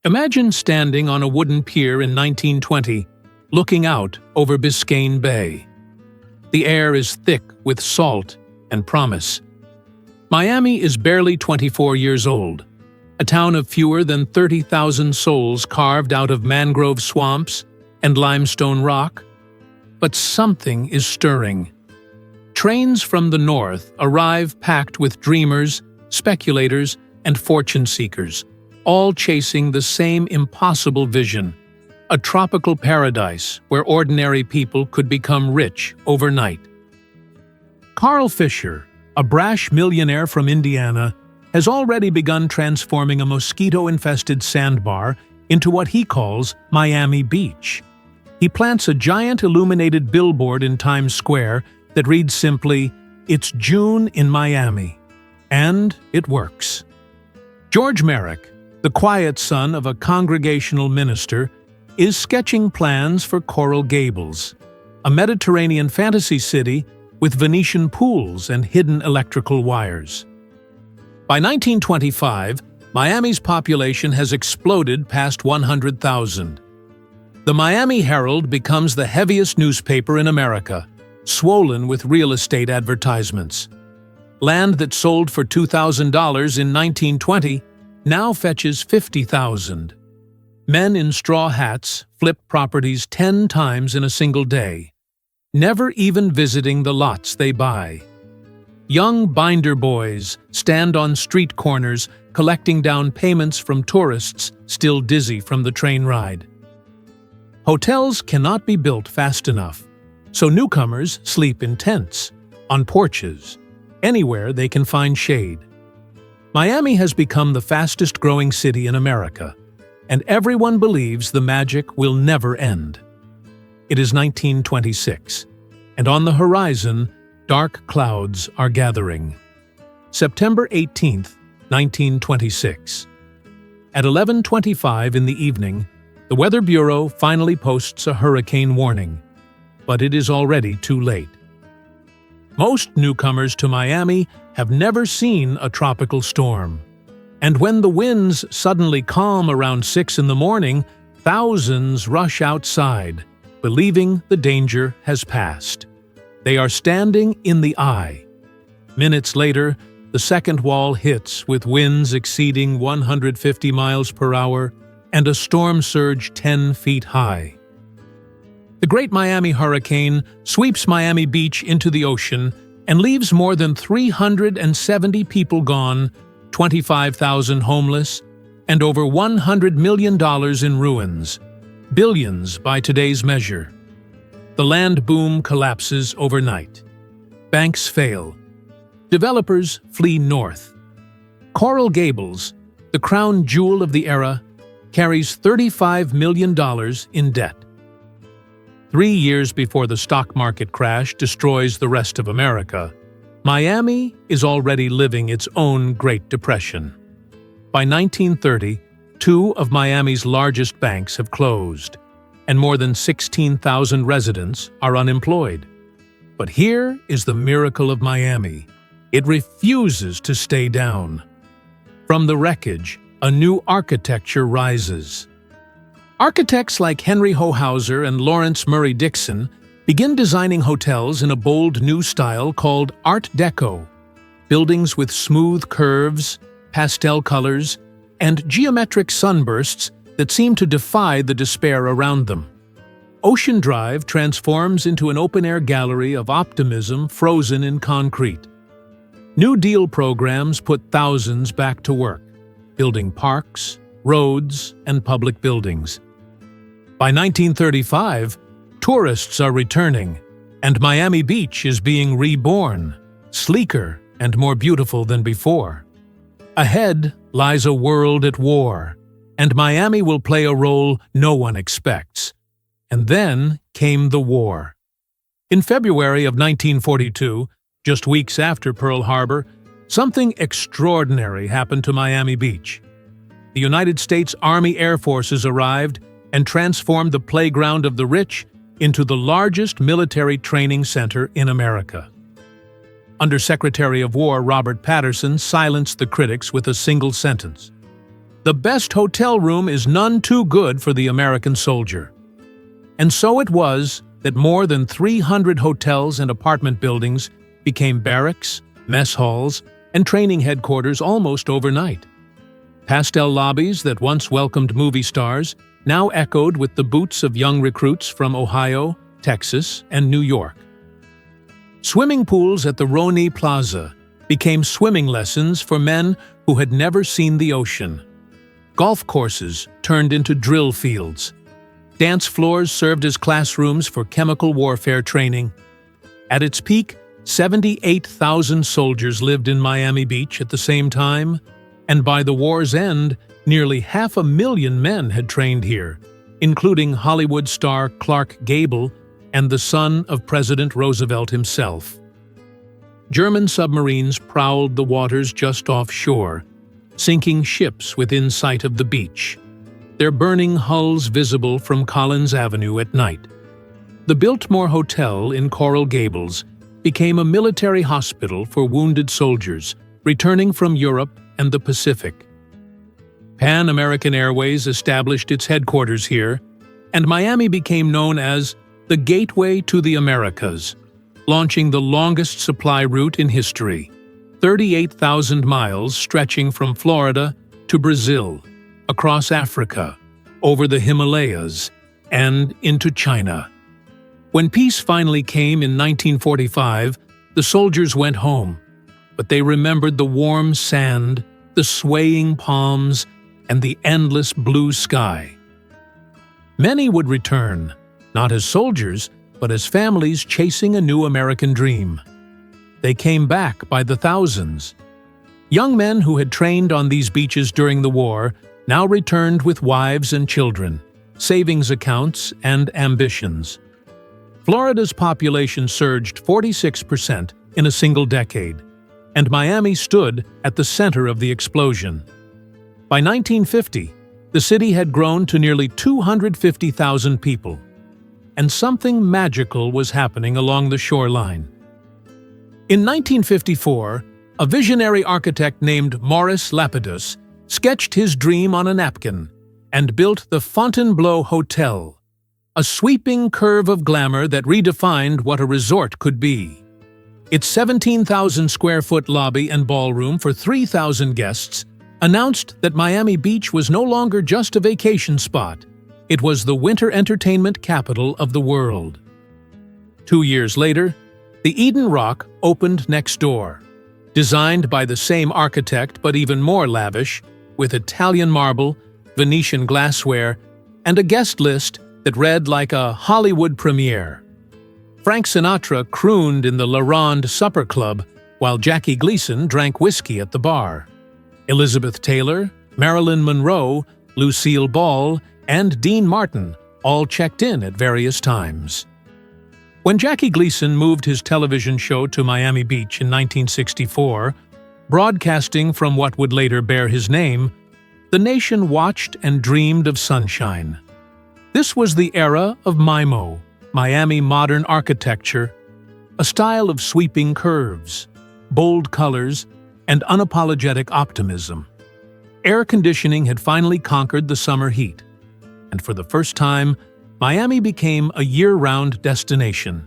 Imagine standing on a wooden pier in 1920, looking out over Biscayne Bay. The air is thick with salt and promise. Miami is barely 24 years old, a town of fewer than 30,000 souls carved out of mangrove swamps and limestone rock. But something is stirring. Trains from the north arrive packed with dreamers, speculators, and fortune seekers, all chasing the same impossible vision, a tropical paradise where ordinary people could become rich overnight. Carl Fisher, a brash millionaire from Indiana, has already begun transforming a mosquito-infested sandbar into what he calls Miami Beach. He plants a giant illuminated billboard in Times Square that reads simply, "It's June in Miami." And it works. George Merrick, the quiet son of a congregational minister, is sketching plans for Coral Gables, a Mediterranean fantasy city with Venetian pools and hidden electrical wires. By 1925, Miami's population has exploded past 100,000. The Miami Herald becomes the heaviest newspaper in America, swollen with real estate advertisements. Land that sold for $2,000 in 1920 now fetches $50,000. Men in straw hats flip properties 10 times in a single day, never even visiting the lots they buy. Young binder boys stand on street corners collecting down payments from tourists still dizzy from the train ride. Hotels cannot be built fast enough, so newcomers sleep in tents, on porches, anywhere they can find shade. Miami has become the fastest-growing city in America, and everyone believes the magic will never end. It is 1926, and on the horizon, dark clouds are gathering. September 18, 1926. At 11:25 in the evening, the Weather Bureau finally posts a hurricane warning, but it is already too late. Most newcomers to Miami have never seen a tropical storm. And when the winds suddenly calm around 6 in the morning, thousands rush outside, believing the danger has passed. They are standing in the eye. Minutes later, the second wall hits with winds exceeding 150 miles per hour and a storm surge 10 feet high. The Great Miami Hurricane sweeps Miami Beach into the ocean and leaves more than 370 people gone, 25,000 homeless, and over $100 million in ruins, billions by today's measure. The land boom collapses overnight. Banks fail. Developers flee north. Coral Gables, the crown jewel of the era, carries $35 million in debt. 3 years before the stock market crash destroys the rest of America, Miami is already living its own Great Depression. By 1930, 2 of Miami's largest banks have closed, and more than 16,000 residents are unemployed. But here is the miracle of Miami. It refuses to stay down. From the wreckage, a new architecture rises. Architects like Henry Hohauser and Lawrence Murray Dixon begin designing hotels in a bold new style called Art Deco, buildings with smooth curves, pastel colors, and geometric sunbursts that seem to defy the despair around them. Ocean Drive transforms into an open-air gallery of optimism frozen in concrete. New Deal programs put thousands back to work, building parks, roads, and public buildings. By 1935, tourists are returning, and Miami Beach is being reborn, sleeker and more beautiful than before. Ahead lies a world at war, and Miami will play a role no one expects. And then came the war. In February of 1942, just weeks after Pearl Harbor, something extraordinary happened to Miami Beach. The United States Army Air Forces arrived and transformed the playground of the rich into the largest military training center in America. Under Secretary of War Robert Patterson silenced the critics with a single sentence: The best hotel room is none too good for the American soldier. And so it was that more than 300 hotels and apartment buildings became barracks, mess halls, and training headquarters almost overnight. Pastel lobbies that once welcomed movie stars now echoed with the boots of young recruits from Ohio, Texas, and New York. Swimming pools at the Roni Plaza became swimming lessons for men who had never seen the ocean. Golf courses turned into drill fields. Dance floors served as classrooms for chemical warfare training. At its peak, 78,000 soldiers lived in Miami Beach at the same time, and by the war's end, nearly 500,000 men had trained here, including Hollywood star Clark Gable and the son of President Roosevelt himself. German submarines prowled the waters just offshore, sinking ships within sight of the beach, their burning hulls visible from Collins Avenue at night. The Biltmore Hotel in Coral Gables became a military hospital for wounded soldiers returning from Europe and the Pacific. Pan American Airways established its headquarters here, and Miami became known as the Gateway to the Americas, launching the longest supply route in history, 38,000 miles stretching from Florida to Brazil, across Africa, over the Himalayas, and into China. When peace finally came in 1945, the soldiers went home, but they remembered the warm sand, the swaying palms, and the endless blue sky. Many would return, not as soldiers, but as families chasing a new American dream. They came back by the thousands. Young men who had trained on these beaches during the war now returned with wives and children, savings accounts, and ambitions. Florida's population surged 46% in a single decade, and Miami stood at the center of the explosion. By 1950, the city had grown to nearly 250,000 people, and something magical was happening along the shoreline. In 1954, a visionary architect named Maurice Lapidus sketched his dream on a napkin and built the Fontainebleau Hotel, a sweeping curve of glamour that redefined what a resort could be. Its 17,000-square-foot lobby and ballroom for 3,000 guests announced that Miami Beach was no longer just a vacation spot. It was the winter entertainment capital of the world. 2 years later, the Eden Rock opened next door, designed by the same architect but even more lavish, with Italian marble, Venetian glassware, and a guest list that read like a Hollywood premiere. Frank Sinatra crooned in the La Ronde Supper Club while Jackie Gleason drank whiskey at the bar. Elizabeth Taylor, Marilyn Monroe, Lucille Ball, and Dean Martin all checked in at various times. When Jackie Gleason moved his television show to Miami Beach in 1964, broadcasting from what would later bear his name, the nation watched and dreamed of sunshine. This was the era of MIMO, Miami modern architecture, a style of sweeping curves, bold colors, and unapologetic optimism. Air conditioning had finally conquered the summer heat, and for the first time, Miami became a year-round destination.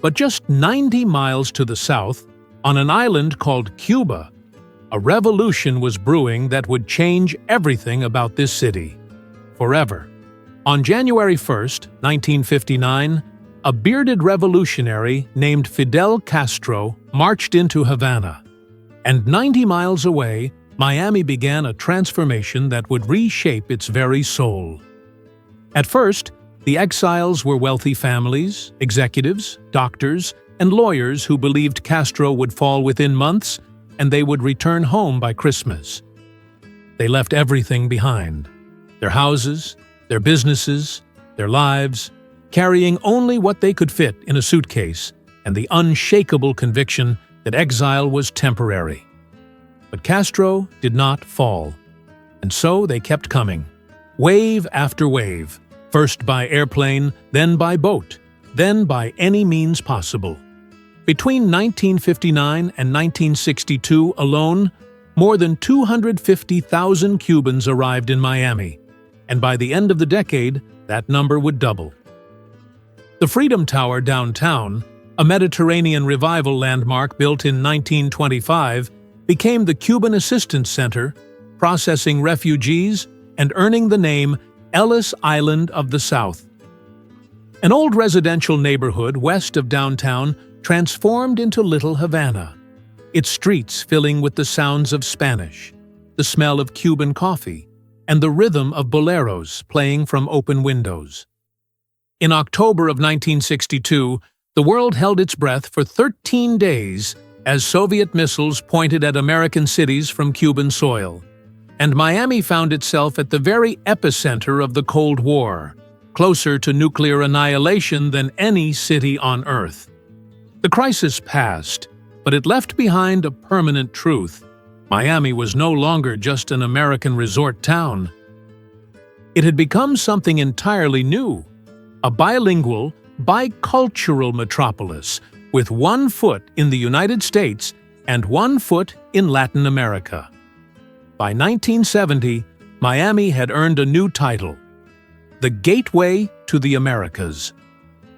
But just 90 miles to the south, on an island called Cuba, a revolution was brewing that would change everything about this city, forever. On January 1st, 1959, a bearded revolutionary named Fidel Castro marched into Havana, and 90 miles away, Miami began a transformation that would reshape its very soul. At first, the exiles were wealthy families, executives, doctors, and lawyers who believed Castro would fall within months and they would return home by Christmas. They left everything behind: their houses, their businesses, their lives, carrying only what they could fit in a suitcase and the unshakable conviction that exile was temporary. But Castro did not fall, and so they kept coming, wave after wave, first by airplane, then by boat, then by any means possible. Between 1959 and 1962 alone, more than 250,000 Cubans arrived in Miami, and by the end of the decade, that number would double. The Freedom Tower downtown, a Mediterranean revival landmark built in 1925, became the Cuban Assistance Center, processing refugees and earning the name Ellis Island of the South. An old residential neighborhood west of downtown transformed into Little Havana, its streets filling with the sounds of Spanish, the smell of Cuban coffee, and the rhythm of boleros playing from open windows. In October of 1962, the world held its breath for 13 days as Soviet missiles pointed at American cities from Cuban soil, and Miami found itself at the very epicenter of the Cold War, closer to nuclear annihilation than any city on Earth. The crisis passed, but it left behind a permanent truth. Miami was no longer just an American resort town. It had become something entirely new, a bilingual, bicultural metropolis with one foot in the United States and one foot in Latin America. By 1970, Miami had earned a new title, the Gateway to the Americas.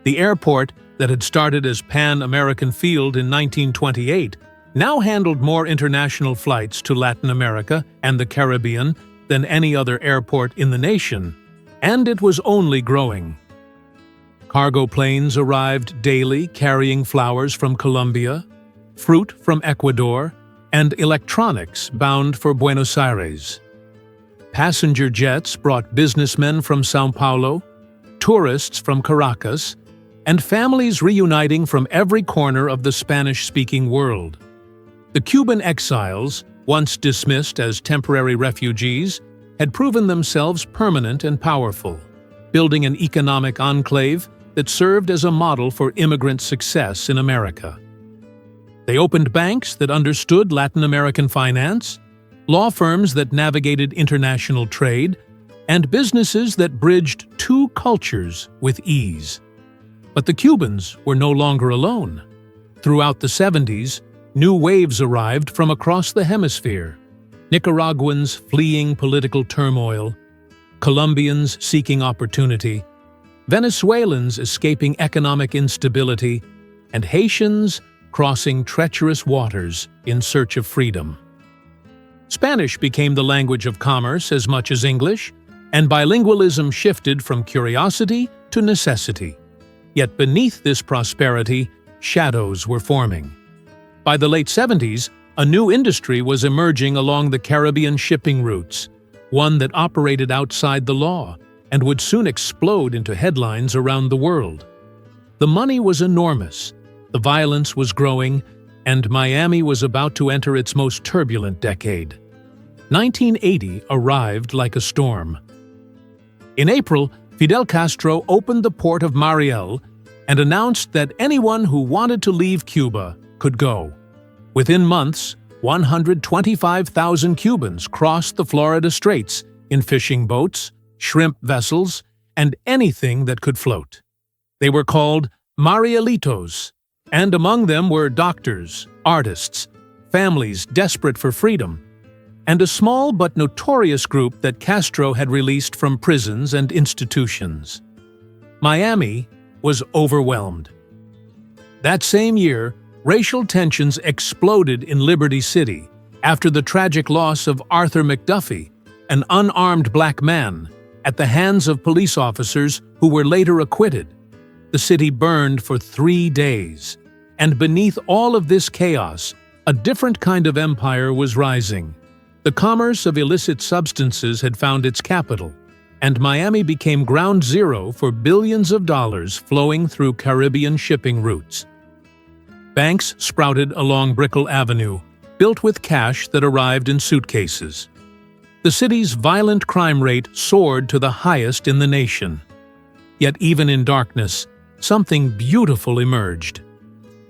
The airport that had started as Pan American Field in 1928 now handled more international flights to Latin America and the Caribbean than any other airport in the nation, and it was only growing. Cargo planes arrived daily carrying flowers from Colombia, fruit from Ecuador, and electronics bound for Buenos Aires. Passenger jets brought businessmen from São Paulo, tourists from Caracas, and families reuniting from every corner of the Spanish-speaking world. The Cuban exiles, once dismissed as temporary refugees, had proven themselves permanent and powerful, building an economic enclave that served as a model for immigrant success in America. They opened banks that understood Latin American finance, law firms that navigated international trade, and businesses that bridged two cultures with ease. But the Cubans were no longer alone. Throughout the 70s, new waves arrived from across the hemisphere. Nicaraguans fleeing political turmoil, Colombians seeking opportunity, Venezuelans escaping economic instability, and Haitians crossing treacherous waters in search of freedom. Spanish became the language of commerce as much as English, and bilingualism shifted from curiosity to necessity. Yet beneath this prosperity, shadows were forming. By the late 70s, a new industry was emerging along the Caribbean shipping routes, one that operated outside the law and would soon explode into headlines around the world. The money was enormous, the violence was growing, and Miami was about to enter its most turbulent decade. 1980 arrived like a storm. In April, Fidel Castro opened the port of Mariel and announced that anyone who wanted to leave Cuba could go. Within months, 125,000 Cubans crossed the Florida Straits in fishing boats, shrimp vessels, and anything that could float. They were called Marielitos, and among them were doctors, artists, families desperate for freedom, and a small but notorious group that Castro had released from prisons and institutions. Miami was overwhelmed. That same year, racial tensions exploded in Liberty City after the tragic loss of Arthur McDuffie, an unarmed black man, at the hands of police officers who were later acquitted. The city burned for 3 days, and beneath all of this chaos, a different kind of empire was rising. The commerce of illicit substances had found its capital, and Miami became ground zero for billions of dollars flowing through Caribbean shipping routes. Banks sprouted along Brickell Avenue, built with cash that arrived in suitcases. The city's violent crime rate soared to the highest in the nation. Yet even in darkness, something beautiful emerged.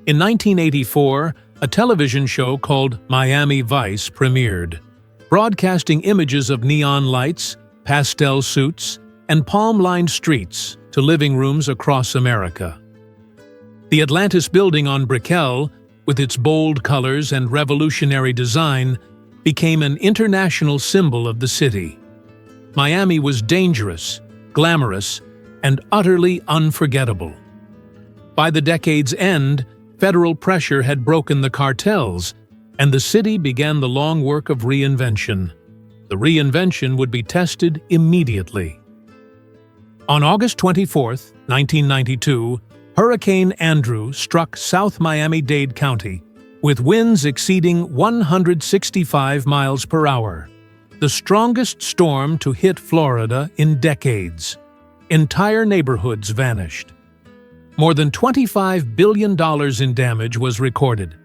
In 1984, a television show called Miami Vice premiered, broadcasting images of neon lights, pastel suits, and palm-lined streets to living rooms across America. The Atlantis building on Brickell, with its bold colors and revolutionary design, became an international symbol of the city. Miami was dangerous, glamorous, and utterly unforgettable. By the decade's end, federal pressure had broken the cartels, and the city began the long work of reinvention. The reinvention would be tested immediately. On August 24, 1992, Hurricane Andrew struck South Miami-Dade County, with winds exceeding 165 miles per hour, the strongest storm to hit Florida in decades. Entire neighborhoods vanished. More than $25 billion in damage was recorded,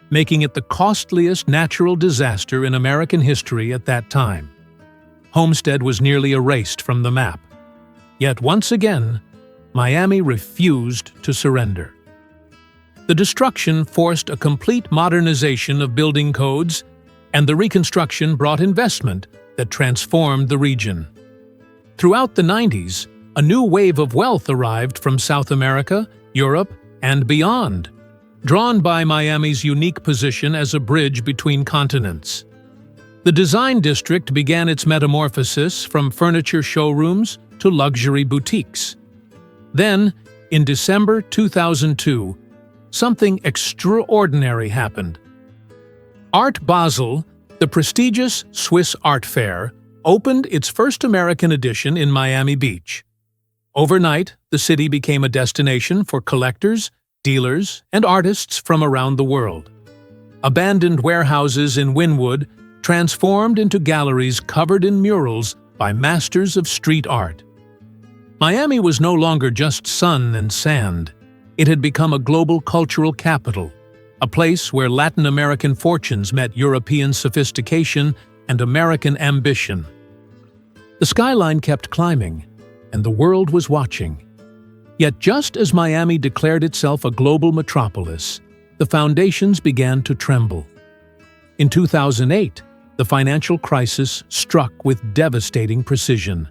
making it the costliest natural disaster in American history at that time. Homestead was nearly erased from the map. Yet once again, Miami refused to surrender. The destruction forced a complete modernization of building codes, and the reconstruction brought investment that transformed the region. Throughout the 90s, a new wave of wealth arrived from South America, Europe, and beyond, drawn by Miami's unique position as a bridge between continents. The design district began its metamorphosis from furniture showrooms to luxury boutiques. Then, in December 2002, something extraordinary happened. Art Basel, the prestigious Swiss art fair, opened its first American edition in Miami Beach. Overnight, the city became a destination for collectors, dealers, and artists from around the world. Abandoned warehouses in Wynwood transformed into galleries covered in murals by masters of street art. Miami was no longer just sun and sand. It had become a global cultural capital, a place where Latin American fortunes met European sophistication and American ambition. The skyline kept climbing, and the world was watching. Yet just as Miami declared itself a global metropolis, the foundations began to tremble. In 2008, the financial crisis struck with devastating precision,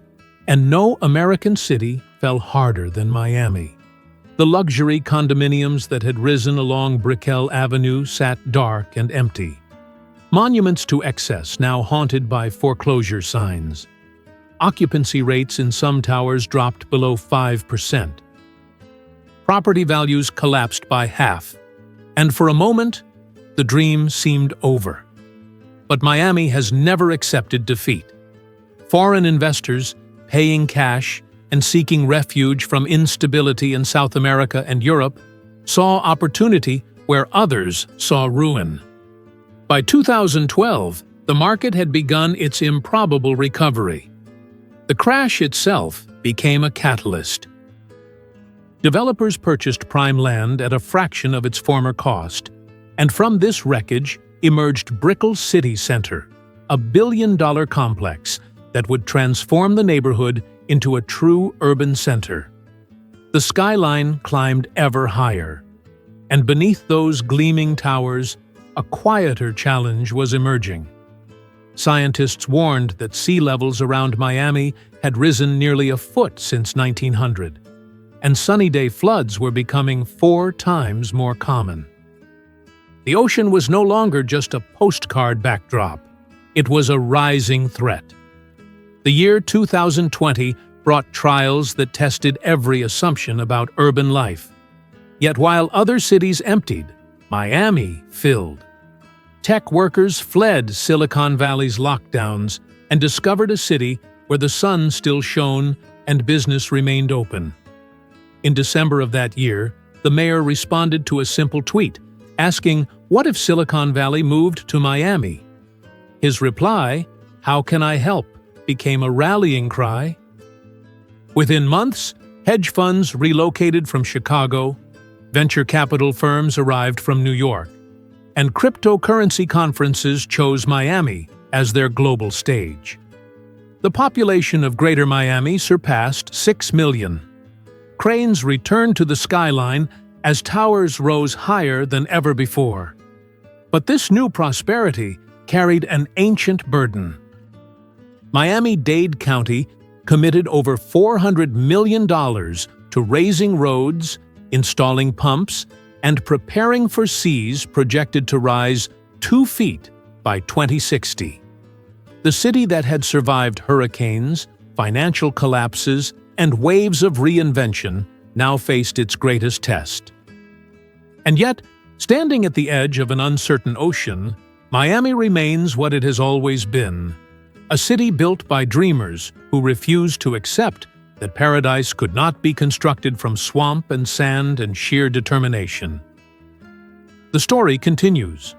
and no American city fell harder than Miami. The luxury condominiums that had risen along Brickell Avenue sat dark and empty. Monuments to excess now haunted by foreclosure signs. Occupancy rates in some towers dropped below 5%. Property values collapsed by half, and for a moment, the dream seemed over. But Miami has never accepted defeat. Foreign investors, paying cash and seeking refuge from instability in South America and Europe, saw opportunity where others saw ruin. By 2012, the market had begun its improbable recovery. The crash itself became a catalyst. Developers purchased prime land at a fraction of its former cost, and from this wreckage emerged Brickell City Center, a billion-dollar complex that would transform the neighborhood into a true urban center. The skyline climbed ever higher, and beneath those gleaming towers, a quieter challenge was emerging. Scientists warned that sea levels around Miami had risen nearly a foot since 1900, and sunny day floods were becoming 4 times more common. The ocean was no longer just a postcard backdrop. It was a rising threat. The year 2020 brought trials that tested every assumption about urban life. Yet while other cities emptied, Miami filled. Tech workers fled Silicon Valley's lockdowns and discovered a city where the sun still shone and business remained open. In December of that year, the mayor responded to a simple tweet, asking, "What if Silicon Valley moved to Miami?" His reply, "How can I help?" became a rallying cry. Within months, hedge funds relocated from Chicago, venture capital firms arrived from New York, and cryptocurrency conferences chose Miami as their global stage. The population of Greater Miami surpassed 6 million. Cranes returned to the skyline as towers rose higher than ever before. But this new prosperity carried an ancient burden. Miami-Dade County committed over $400 million to raising roads, installing pumps, and preparing for seas projected to rise 2 feet by 2060. The city that had survived hurricanes, financial collapses, and waves of reinvention now faced its greatest test. And yet, standing at the edge of an uncertain ocean, Miami remains what it has always been, a city built by dreamers who refused to accept that paradise could not be constructed from swamp and sand and sheer determination. The story continues,